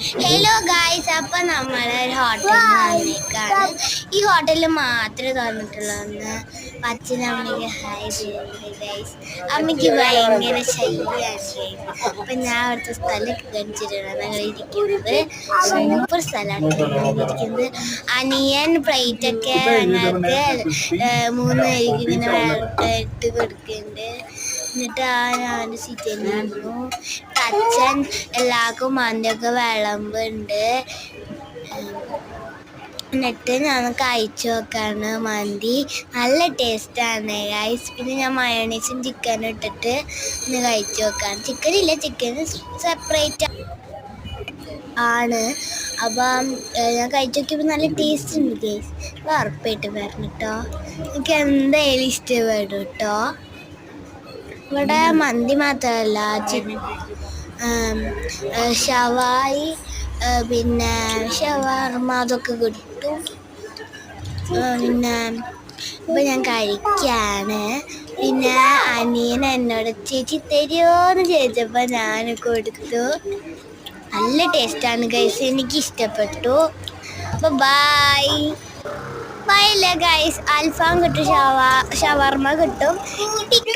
Hello guys, അപ്പം നമ്മളൊരു ഹോട്ടലിൽ വന്നേക്കാണ്. ഈ ഹോട്ടലിൽ മാത്രമേ തുറന്നിട്ടുള്ളൂ. അച്ഛനമ്മയ്ക്ക് ഹായ് ചെയ്യുന്നത് ഗൈസ്. അമ്മയ്ക്ക് ഭയങ്കര ശല്യമാണ്. അപ്പം ഞാൻ അവിടുത്തെ സ്ഥലമൊക്കെ കാണിച്ചിട്ടാണ് ഞങ്ങൾ ഇരിക്കുന്നത്. സൂപ്പർ സ്ഥലമാണ് ഇരിക്കുന്നത്. അനിയൻ പ്ലേറ്റൊക്കെ ഞങ്ങൾക്ക് 3 പേർക്ക് ഇങ്ങനെ ഇട്ട് കൊടുക്കുന്നുണ്ട്. എന്നിട്ട് അവൻ്റെ സീറ്റ് തന്നെയായിരുന്നു. അച്ഛൻ എല്ലാവർക്കും മന്തിയൊക്കെ വിളമ്പുണ്ട്. എന്നിട്ട് ഞാൻ കഴിച്ചു നോക്കാണ് മന്തി. നല്ല ടേസ്റ്റാണ് ഗൈസ്. പിന്നെ ഞാൻ മയോണൈസും ചിക്കനും ഇട്ടിട്ട് ഒന്ന് കഴിച്ചു നോക്കാണ്. ചിക്കൻ സെപ്പറേറ്റ് ആണ്. അപ്പം ഞാൻ കഴിച്ചു നോക്കിയപ്പോൾ നല്ല ടേസ്റ്റ് ഉണ്ട് ഗൈസ്. ഉറപ്പായിട്ട് വരണം കേട്ടോ. എനിക്ക് എന്തായാലും ഇഷ്ടപ്പെടും കേട്ടോ. ഇവിടെ മന്തി മാത്രമല്ല, ഷവായി, പിന്നെ ഷവർമ അതൊക്കെ കിട്ടും. പിന്നെ ഇപ്പം ഞാൻ കഴിക്കുകയാണ്. പിന്നെ അനിയൻ എന്നോട് ചേച്ചി തരുമോ എന്ന് ചോദിച്ചപ്പോൾ ഞാൻ കൊടുത്തു. നല്ല ടേസ്റ്റാണ് ഗൈസ്, എനിക്ക് ഇഷ്ടപ്പെട്ടു. അപ്പോൾ ബൈ അല്ല ഗൈസ്. അൽഫാം കിട്ടും, ഷവർമ കിട്ടും.